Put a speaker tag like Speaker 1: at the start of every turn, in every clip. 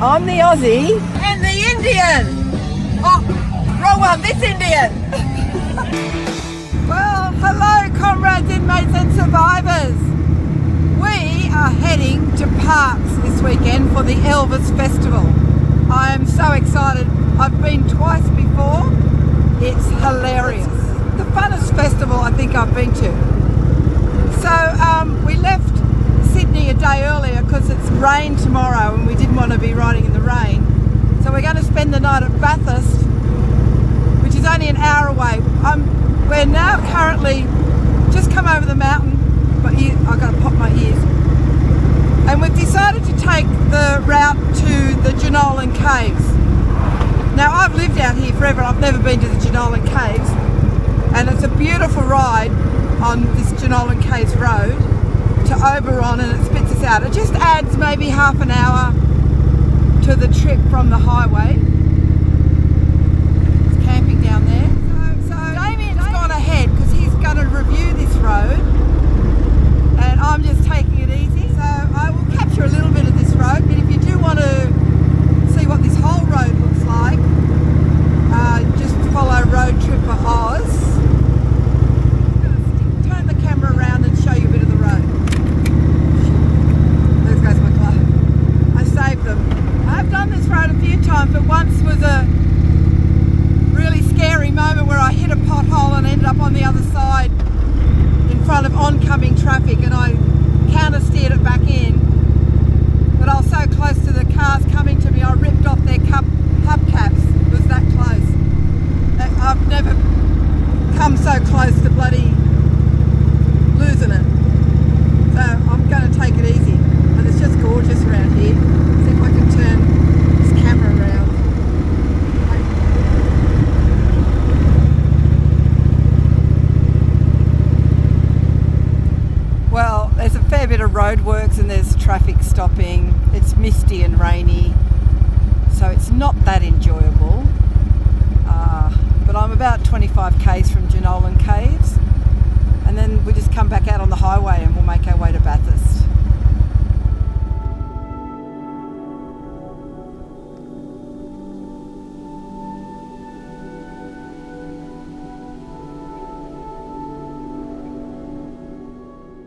Speaker 1: I'm the Aussie. And the Indian. Oh, wrong one, this Indian. Well, hello comrades, inmates and survivors. We are heading to Parks this weekend for the Elvis Festival. I am so excited. I've been twice before. It's hilarious. The funnest festival I think I've been to. So we left Sydney a day earlier because it's rain tomorrow and we didn't want to be riding in the rain. So we're going to spend the night at Bathurst, which is only an hour away. We're now currently just come over the mountain, but I've got to pop my ears. And we've decided to take the route to the Jenolan Caves. Now I've lived out here forever, I've never been to the Jenolan Caves, and it's a beautiful ride on this Jenolan Caves road to Oberon, and it spits us out. It just adds maybe half an hour to the trip from the highway. It's camping down there. So Damien's gone ahead because he's going to review this road, and I'm just taking it easy. So I will capture a little bit of this road, but if you do want to see what this whole road looks like, just follow Road Tripper Oz. I'm going to turn the camera around and show you a bit of the road. There goes my glove. I saved them. I've done this road a few times, but once was a really scary moment where I hit a pothole and ended up on the other side in front of oncoming traffic, and I counter-steered it back in. But I was so close to the cars coming to me, I ripped off their hubcaps. It was that close. I've never come so close to bloody losing it. So I'm going to take it easy. And it's just gorgeous around here. See if I can turn this camera around. Well, there's a fair bit of roadworks and there's traffic stopping. It's misty and rainy, so it's not that enjoyable. But I'm about 25 k's from Jenolan Caves, and then we just come back out on the highway and we'll make our way to Bathurst.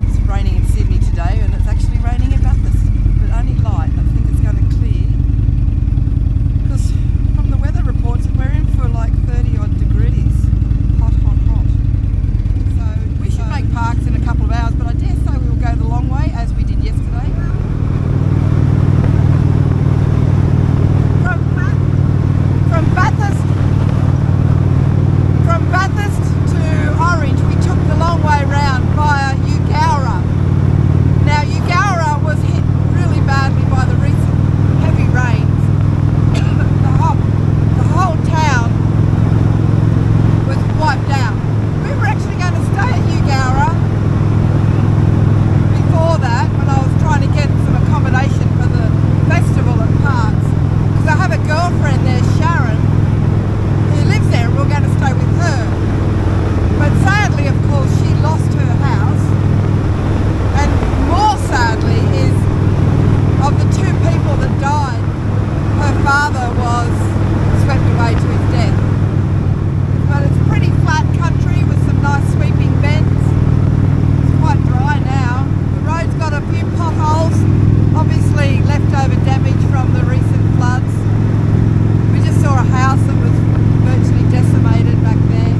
Speaker 1: It's raining in Sydney today, and it's actually raining in Bathurst, but only light. I think it's going to clear, because from the weather reports we're in for like 30 odd degrees. Hot, hot, hot. So we should make Parks in a couple of hours, but I dare say we'll go the long way as we did yesterday. From Bathurst to Orange, we took the long way round via Eugowra. Now Eugowra was hit really badly by the recent heavy rains. The whole town was wiped out. We were actually going to stay at Eugowra before that, when I was trying to get some accommodation for the festival at Parks, because I have a girlfriend there, Sharon, who lives there, and we're going to stay with her. But sadly, of course, she lost her house, and more sadly is, of the two people that died, her father was swept away to his death. But it's pretty flat country with some nice sweeping bends. It's quite dry now. The road's got a few potholes, obviously leftover damage from the recent floods. We just saw a house that was virtually decimated back there.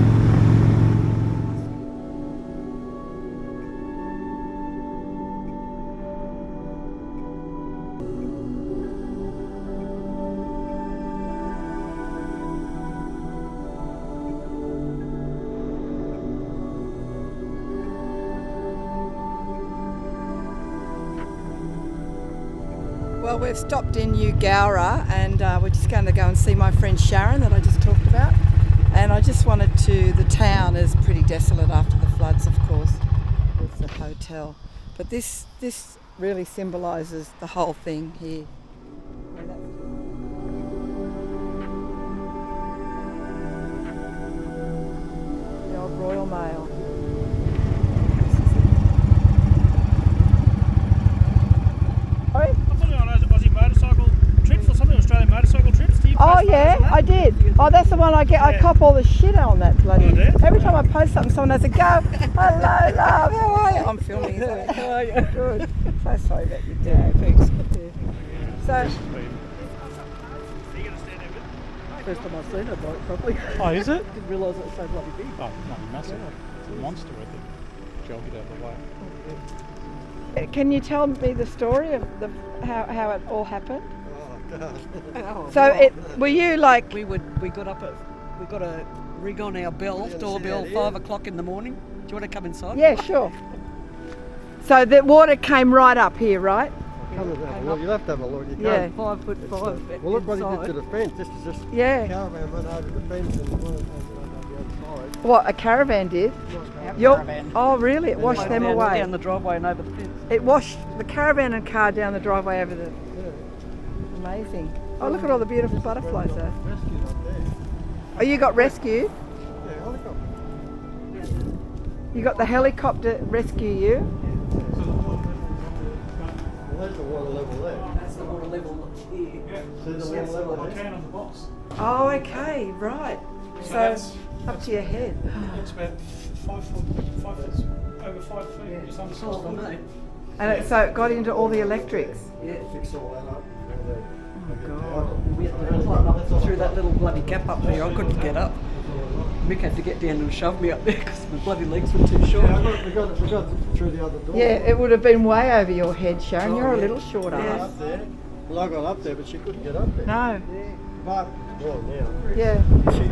Speaker 1: Well, we've stopped in Eugowra, and we're just going to go and see my friend Sharon that I just talked about. And I just wanted to, the town is pretty desolate after the floods, of course. It's the hotel. But this really symbolises the whole thing here. The old Royal Mail.
Speaker 2: Sorry? I thought we were on an Aussie motorcycle trip or something.
Speaker 1: Oh yeah, I did. Oh, that's the one I get. I cop all the shit on that bloody. Every time I post something, someone has a go. Hello, love. How are you? I'm filming. How are you? Good. So sorry about your dad. Thanks. So. First time I've seen a boat properly.
Speaker 2: Oh, is it?
Speaker 1: Didn't realise it was so bloody big.
Speaker 2: Oh, no, massive. It's a monster with it. Jog it out of the way.
Speaker 1: Can you tell me the story of how it all happened?
Speaker 3: Oh,
Speaker 1: So were you like?
Speaker 3: we got a rig on our doorbell, 5 o'clock in the morning. Do you want to come inside?
Speaker 1: Yeah, sure. So the water came right up here, right?
Speaker 4: Come and have a look. You'll have to have a look. You
Speaker 1: Yeah.
Speaker 4: can't.
Speaker 3: 5'5".
Speaker 4: Well, look what he did to the fence. This is just
Speaker 1: Yeah.
Speaker 4: caravan went over the fence and went over the other side.
Speaker 1: What, a caravan did? Oh, really? It washed them away.
Speaker 3: Down the driveway and over the fence.
Speaker 1: It washed the caravan and car down the driveway over the. Amazing. Oh, look at all the beautiful butterflies there.
Speaker 4: Rescued up there.
Speaker 1: Oh, you got rescued?
Speaker 4: Yeah, helicopter.
Speaker 1: You got the helicopter rescue you?
Speaker 4: Well, there's the water level there.
Speaker 3: That's the water level here.
Speaker 4: See the water level there?
Speaker 2: Can on the box.
Speaker 1: Oh, okay, right. So
Speaker 2: that's-
Speaker 1: up to your head.
Speaker 2: It's about 5 foot, over 5 feet. Just under 6
Speaker 3: Taller than
Speaker 2: foot.
Speaker 3: me.
Speaker 1: And so it got into all the electrics.
Speaker 3: Yeah.
Speaker 4: Fix all that up.
Speaker 3: We had to climb up through that little bloody gap up there. I couldn't get up. Mick had to get down and shove me up there because my bloody legs were too short.
Speaker 4: Yeah, we got through the other door.
Speaker 1: Yeah, it would have been way over your head, Sharon.
Speaker 3: Oh,
Speaker 1: You're a
Speaker 3: yeah.
Speaker 1: little short
Speaker 4: Got
Speaker 1: ass.
Speaker 4: up there. Well, I got up there, but she couldn't get up there.
Speaker 1: No.
Speaker 4: But, well, now.
Speaker 1: Yeah.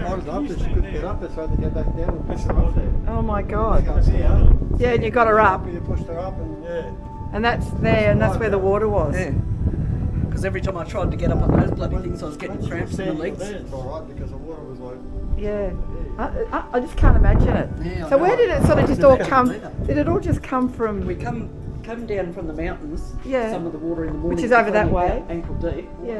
Speaker 4: I was up there, she couldn't get up there, so I had to get back down and push her up there.
Speaker 1: Oh my God.
Speaker 4: Back up there.
Speaker 1: Yeah, and you got her up.
Speaker 4: You pushed her up and, yeah.
Speaker 1: And that's there, and that's where the water was.
Speaker 3: Yeah. Because every time I tried to get up on those bloody things, I was getting cramps in the legs.
Speaker 4: It's alright because the water was like...
Speaker 1: Yeah. I just can't imagine it.
Speaker 3: Yeah, I
Speaker 1: So
Speaker 3: know.
Speaker 1: where did it sort of just
Speaker 3: I
Speaker 1: all
Speaker 3: couldn't
Speaker 1: come?
Speaker 3: imagine either.
Speaker 1: Did it all just come from?
Speaker 3: We come down from the mountains.
Speaker 1: Yeah.
Speaker 3: Some of the water in the morning.
Speaker 1: Which is over that
Speaker 3: only
Speaker 1: way.
Speaker 3: about ankle deep.
Speaker 1: Yeah.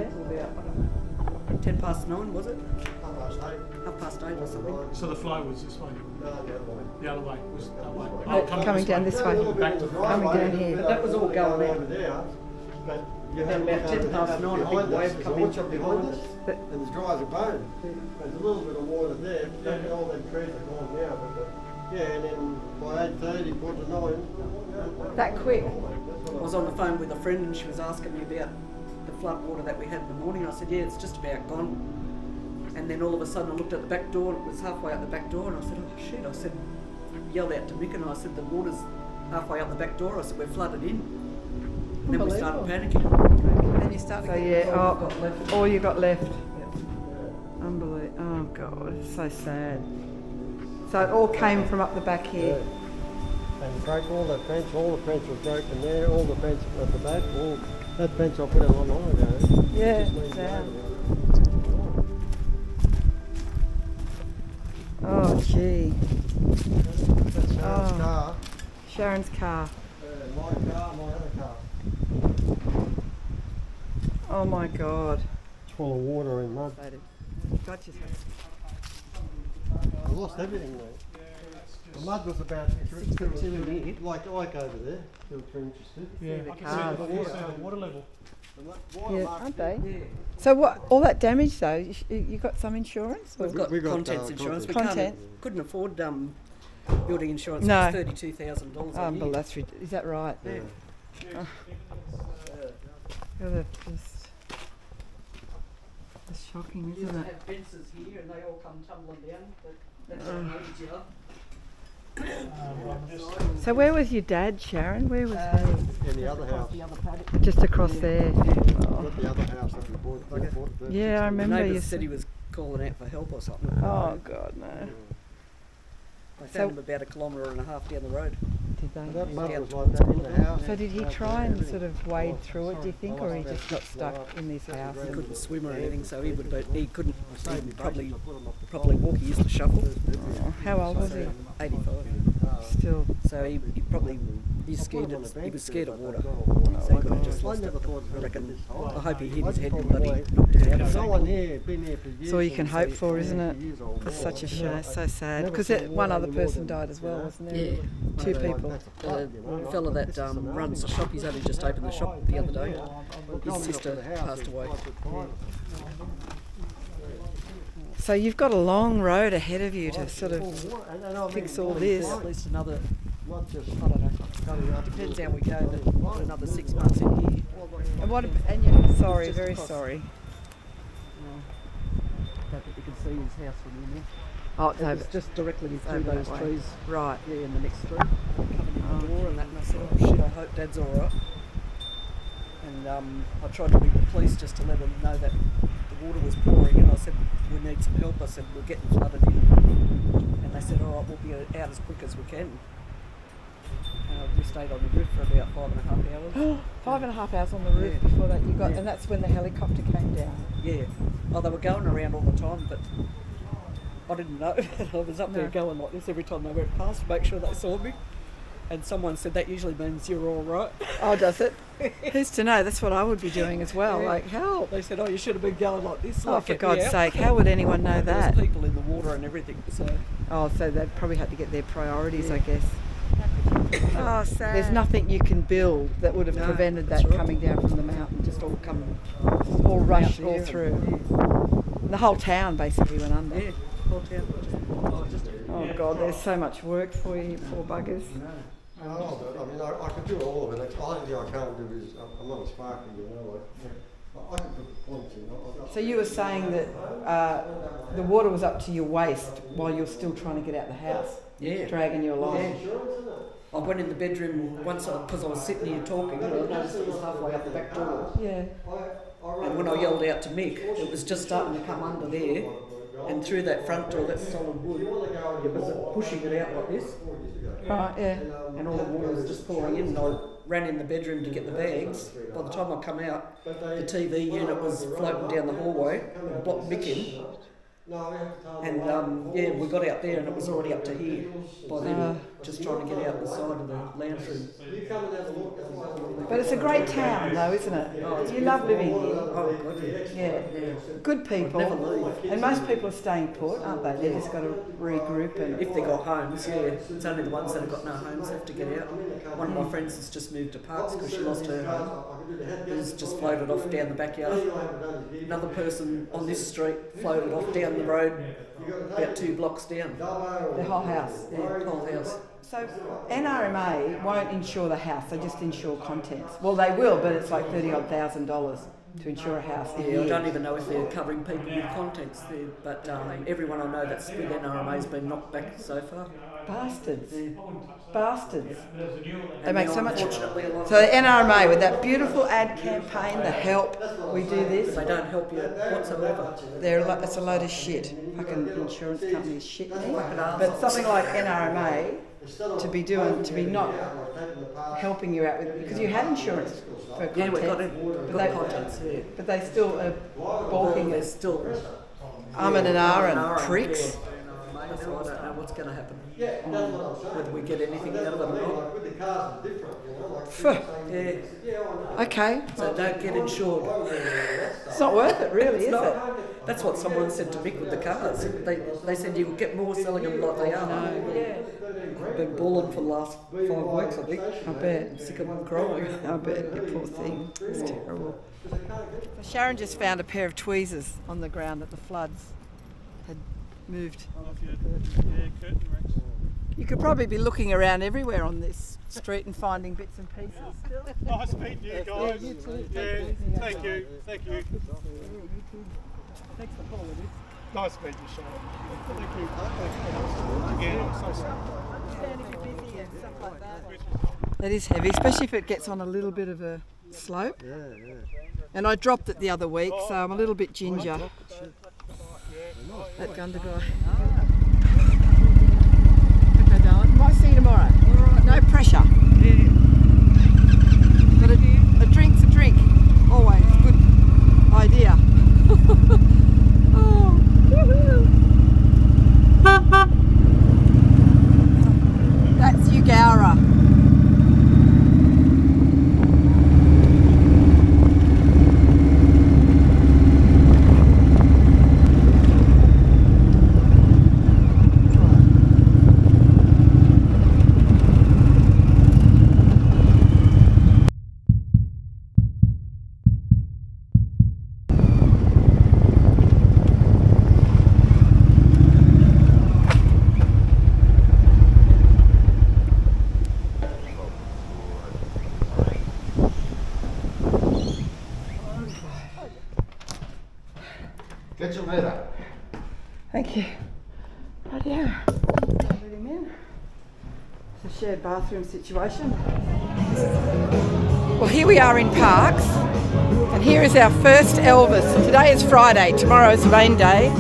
Speaker 3: Until about 9:10, was it? 8:30 or something.
Speaker 2: So the flow was this way.
Speaker 4: No, the other way.
Speaker 2: The other way was that way.
Speaker 1: Coming down this way.
Speaker 2: Back to
Speaker 1: Coming down here.
Speaker 3: But that was all going
Speaker 4: over
Speaker 3: out.
Speaker 4: there. But you
Speaker 3: Then
Speaker 4: have
Speaker 3: about 10:09, a big wave come in from behind us.
Speaker 4: And it's dry as a bone. There's a little bit of water there. Look at all them trees are gone now. But yeah, and then by 8:30, 9.
Speaker 1: That quick.
Speaker 3: I was on the phone with a friend and she was asking me about the flood water that we had in the morning. I said, yeah, it's just about gone. And then all of a sudden I looked at the back door and it was halfway out the back door and I said, oh shit. I said, yelled out to Mick and I said, the water's halfway out the back door. I said, we're flooded in. And then we started panicking.
Speaker 1: Then you started. So yeah, all you got left. Unbelievable. Oh God, it's so sad. So it all came from up the back here.
Speaker 4: And broke all the fence was broken there, all the fence at the back, all that fence I put in a long ago.
Speaker 1: Yeah,
Speaker 4: Just leaned
Speaker 1: down.
Speaker 4: over
Speaker 1: Oh gee.
Speaker 4: there. That's Sharon's
Speaker 1: Oh.
Speaker 4: car.
Speaker 1: Sharon's car.
Speaker 4: My car, my other car.
Speaker 1: Oh my God.
Speaker 4: It's full of water and mud.
Speaker 1: God, just
Speaker 4: I lost everything though. The mud was about
Speaker 3: 2 in here.
Speaker 4: like over there, 2 or 3 inches thick.
Speaker 2: Yeah, I
Speaker 1: cars.
Speaker 2: can see the water level.
Speaker 4: The water
Speaker 1: yeah,
Speaker 4: marked
Speaker 1: aren't they?
Speaker 3: Yeah.
Speaker 1: So what? All that damage though? You got some insurance? Or?
Speaker 3: We've got,
Speaker 4: We got,
Speaker 3: contents insurance.
Speaker 4: contents.
Speaker 3: We couldn't afford building insurance.
Speaker 1: No.
Speaker 3: It was $32,000 a
Speaker 1: Well,
Speaker 3: year.
Speaker 1: that's is that right?
Speaker 3: Yeah.
Speaker 1: Yeah, that's shocking,
Speaker 3: We used
Speaker 1: isn't
Speaker 3: to
Speaker 1: it?
Speaker 3: have fences here and they all come tumbling down. But that's how neighbours you are.
Speaker 1: So where was your dad, Sharon? Where was
Speaker 4: in the other
Speaker 3: Across
Speaker 4: house.
Speaker 3: the other paddock.
Speaker 1: he? Just across there. Oh.
Speaker 4: Got the other house that we bought.
Speaker 1: Yeah, I
Speaker 3: The
Speaker 1: remember you
Speaker 3: neighbours said he was calling out for help or something.
Speaker 1: Oh God, no.
Speaker 3: They
Speaker 1: So-
Speaker 3: found him about 1.5 kilometres down the road.
Speaker 1: Did they?
Speaker 4: That mud was like that in the house.
Speaker 1: So did he try and sort of wade through it, do you think, or he just got stuck in this house?
Speaker 3: He couldn't swim or anything, so he couldn't even probably properly walk. He used to shuffle.
Speaker 1: Oh, how old was he?
Speaker 3: 85.
Speaker 1: Still.
Speaker 3: So he's scared of, he was scared of water.
Speaker 4: So
Speaker 3: So he could have just lost it. I reckon. I hope he hit his head and bloody knocked it out or
Speaker 4: No
Speaker 3: something.
Speaker 4: one here, been here for years.
Speaker 1: That's all you can hope for, isn't it?
Speaker 4: Years old.
Speaker 1: That's such a shame, so sad.
Speaker 4: Never
Speaker 1: Because
Speaker 4: seen
Speaker 1: one
Speaker 4: water
Speaker 1: other
Speaker 4: any more
Speaker 1: person
Speaker 4: than-
Speaker 1: died as well, wasn't there?
Speaker 3: Yeah.
Speaker 1: Two people.
Speaker 3: The fella that runs the shop, he's only just opened the shop the other day. His sister passed away.
Speaker 1: So you've got a long road ahead of you to sort of fix all this.
Speaker 3: At least another,
Speaker 4: Not just,
Speaker 3: I don't know. Depends how we go, but another 6 months in here.
Speaker 1: And what? And you're sorry,
Speaker 3: Just
Speaker 1: very
Speaker 3: across.
Speaker 1: sorry.
Speaker 3: Hope that you can see his house from here now.
Speaker 1: Oh
Speaker 3: It
Speaker 1: no,
Speaker 3: was just directly through
Speaker 1: over that
Speaker 3: those
Speaker 1: way.
Speaker 3: trees.
Speaker 1: Right.
Speaker 3: Yeah, in the next street. Coming in the door and that, and I said, oh shit, I hope Dad's alright. And I tried to ring the police just to let them know that the water was pouring, and I said, we need some help. I said, we're getting flooded in. And they said, alright, we'll be out as quick as we can. We stayed on the roof for about 5.5 hours.
Speaker 1: 5.5 hours on the roof
Speaker 3: Yeah.
Speaker 1: before that you got,
Speaker 3: Yeah.
Speaker 1: and that's when the helicopter came down.
Speaker 3: Yeah. Oh, they were going around all the time, but I didn't know. I was up there
Speaker 1: No.
Speaker 3: going like this every time they went past to make sure they saw me. And someone said that usually means you're all right.
Speaker 1: Oh, does it? Who's to know? That's what I would be doing as well.
Speaker 3: Yeah.
Speaker 1: Like, help!
Speaker 3: They said, oh, you should have been going like this.
Speaker 1: Oh,
Speaker 3: like,
Speaker 1: for
Speaker 3: get me
Speaker 1: God's
Speaker 3: out.
Speaker 1: sake! How would anyone know
Speaker 3: There was
Speaker 1: that?
Speaker 3: people in the water and everything. So
Speaker 1: Oh, so they probably had to get their priorities,
Speaker 3: Yeah.
Speaker 1: I guess.
Speaker 3: oh, sad.
Speaker 1: There's nothing you can build that would have
Speaker 3: No,
Speaker 1: prevented
Speaker 3: that's
Speaker 1: that
Speaker 3: right.
Speaker 1: coming down from the mountain, just all rushed all through. The whole town basically went under.
Speaker 3: Yeah, whole town.
Speaker 1: Oh God, there's so much work for you, you poor buggers.
Speaker 4: no, but I mean, I could do all of it. The only thing I can't do is, I'm not a sparky, you know, like, I could put the points in.
Speaker 1: So you were saying that the water was up to your waist while you're still trying to get out the house,
Speaker 3: Yeah.
Speaker 1: dragging you along.
Speaker 3: Yeah. I went in the bedroom once because I was sitting here talking, and I noticed it was halfway up the back door.
Speaker 1: Yeah.
Speaker 3: And when I yelled out to Mick, it was just starting to come under there, and through that front door, that's solid wood, it was pushing it out like this,
Speaker 1: Right. Yeah.
Speaker 3: and all the water was just pouring in. And I ran in the bedroom to get the bags. By the time I come out, the TV unit was floating down the hallway and blocked Mick in. And yeah, we got out there and it was already up to here by then, just trying to get out the side of the lounge room.
Speaker 1: But it's a great town, though, isn't it?
Speaker 3: Oh,
Speaker 1: You love living here.
Speaker 3: Oh, God, yeah.
Speaker 1: Yeah. Good people.
Speaker 3: Never leave.
Speaker 1: And most people are staying put, aren't they? They've just got to regroup and.
Speaker 3: If they got homes, yeah. It's only the ones that have got no homes have to get out. One of my friends has just moved to Parks because she lost her home. Who's just floated off down the backyard. Another person on this street floated off down the road about 2 blocks down.
Speaker 1: The whole house.
Speaker 3: Yeah, whole house.
Speaker 1: So NRMA won't insure the house; they just insure contents. Well, they will, but it's like $30,000 to insure a house. a
Speaker 3: Yeah,
Speaker 1: year.
Speaker 3: I don't even know if they're covering people with contents there, but everyone I know that's with NRMA has been knocked back so far.
Speaker 1: Bastards.
Speaker 3: Yeah.
Speaker 1: Bastards. They
Speaker 3: And
Speaker 1: make
Speaker 3: now,
Speaker 1: so much.
Speaker 3: unfortunately, a lot
Speaker 1: So the NRMA, with that beautiful ad campaign, the help, we do this.
Speaker 3: they don't help you whatsoever.
Speaker 1: It's a load of shit. Fucking insurance companies shit. But something like NRMA to be not helping you out with, because you had insurance for
Speaker 3: Yeah,
Speaker 1: content,
Speaker 3: we got it.
Speaker 1: but
Speaker 3: Got
Speaker 1: they,
Speaker 3: contents, yeah.
Speaker 1: but they still are balking
Speaker 3: There's
Speaker 1: us.
Speaker 3: still
Speaker 1: And and pricks.
Speaker 3: Yeah. That's why I don't know what's going to happen. Whether we get anything out of it or not.
Speaker 1: Phew.
Speaker 3: Yeah.
Speaker 1: Okay,
Speaker 3: So don't get insured.
Speaker 1: it's not worth it, really, is it?
Speaker 3: That's what someone said to Mick with the cars. They said you will get more selling them like they are. I've been bawling for the last 5 weeks, I think.
Speaker 1: I bet.
Speaker 3: I'm sick of them crying.
Speaker 1: I bet, you poor thing. It's terrible. Sharon just found a pair of tweezers on the ground that the floods had moved.
Speaker 2: Yeah, curtain racks.
Speaker 1: You could probably be looking around everywhere on this street and finding bits and pieces still.
Speaker 2: Nice meeting you guys.
Speaker 1: you too.
Speaker 2: Yeah, thank you. Thank you.
Speaker 1: Thanks for calling us.
Speaker 2: Nice meeting you, Sharon. Thank you. Again, I'm so sorry.
Speaker 1: That is heavy, especially if it gets on a little bit of a slope. And I dropped it the other week, so I'm a little bit ginger. That Gunda guy. Okay, darling. Might see you tomorrow. No pressure. But a drink's a drink. Always. Good idea. Oh, woohoo. That's Eugowra.
Speaker 4: Get your letter.
Speaker 1: Thank you. Right here. Let him in. It's a shared bathroom situation. Well, here we are in Parks, and here is our first Elvis. Today is Friday, tomorrow is rain day.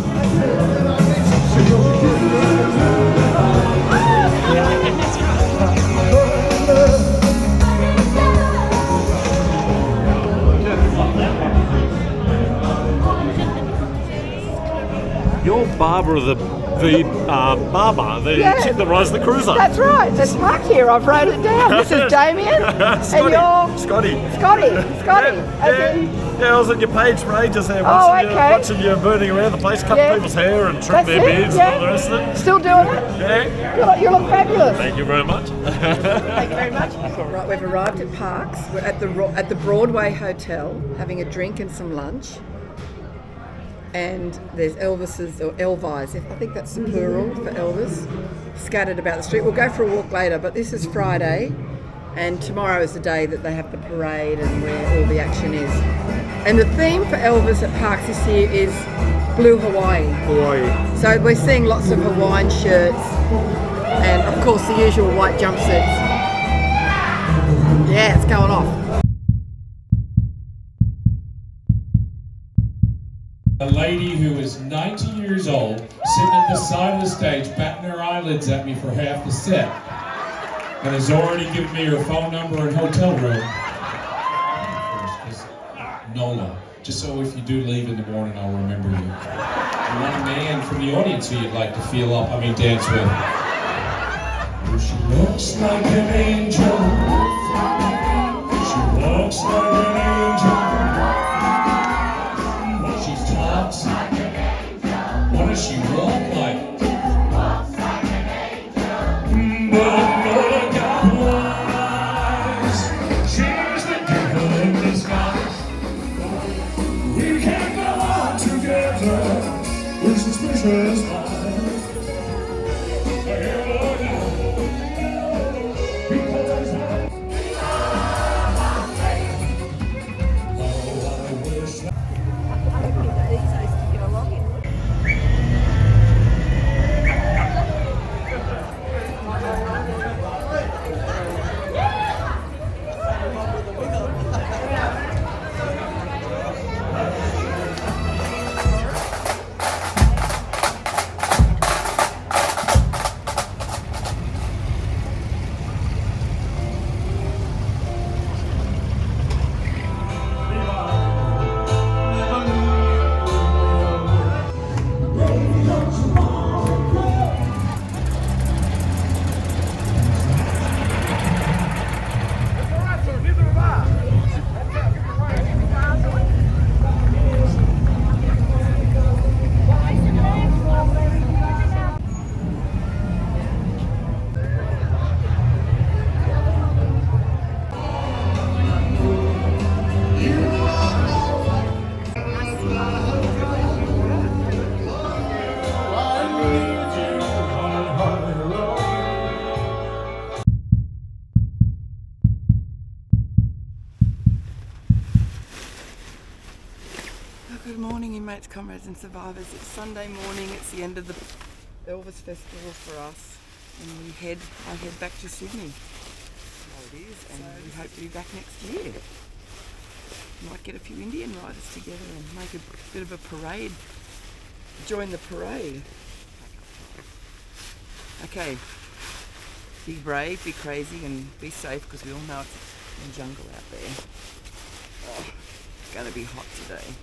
Speaker 5: You're Barbara the barber, the chick that rides the cruiser.
Speaker 1: That's right. There's Mark here. I've wrote it down. This is Damien.
Speaker 5: Scotty.
Speaker 1: And you're
Speaker 5: Scotty.
Speaker 1: Scotty.
Speaker 5: Yeah, I was on your page for ages there watching you burning around the place, cutting people's hair and trimming their beards and all the rest of it.
Speaker 1: Still doing it?
Speaker 5: Yeah.
Speaker 1: You look fabulous.
Speaker 5: Thank you very much.
Speaker 1: Thank you very much. Right, we've arrived at Parks. We're at the Broadway Hotel having a drink and some lunch. And there's Elvis's, or Elvis, I think that's the plural for Elvis, scattered about the street. We'll go for a walk later, but this is Friday, and tomorrow is the day that they have the parade and where all the action is. And the theme for Elvis at Parks this year is Blue Hawaii. So we're seeing lots of Hawaiian shirts, and of course the usual white jumpsuits. Yeah, it's going off.
Speaker 6: A lady who is 90 years old, sitting at the side of the stage, batting her eyelids at me for half the set, and has already given me her phone number and hotel room. Nola, just so if you do leave in the morning, I'll remember you. And one man from the audience who you'd like to dance with. Oh, she looks like an angel. She walks like an angel. What does she walk like? Walks like an angel. But Nola got wise. She's the devil in disguise. We can't go on together with suspicious eyes.
Speaker 1: Good morning, inmates, comrades and survivors. It's Sunday morning, it's the end of the Elvis Festival for us, and I head back to Sydney. So it is, and we hope to be back next year. Might get a few Indian riders together and make a bit of a parade, join the parade. Okay, be brave, be crazy and be safe, because we all know it's a jungle out there. Oh, it's going to be hot today.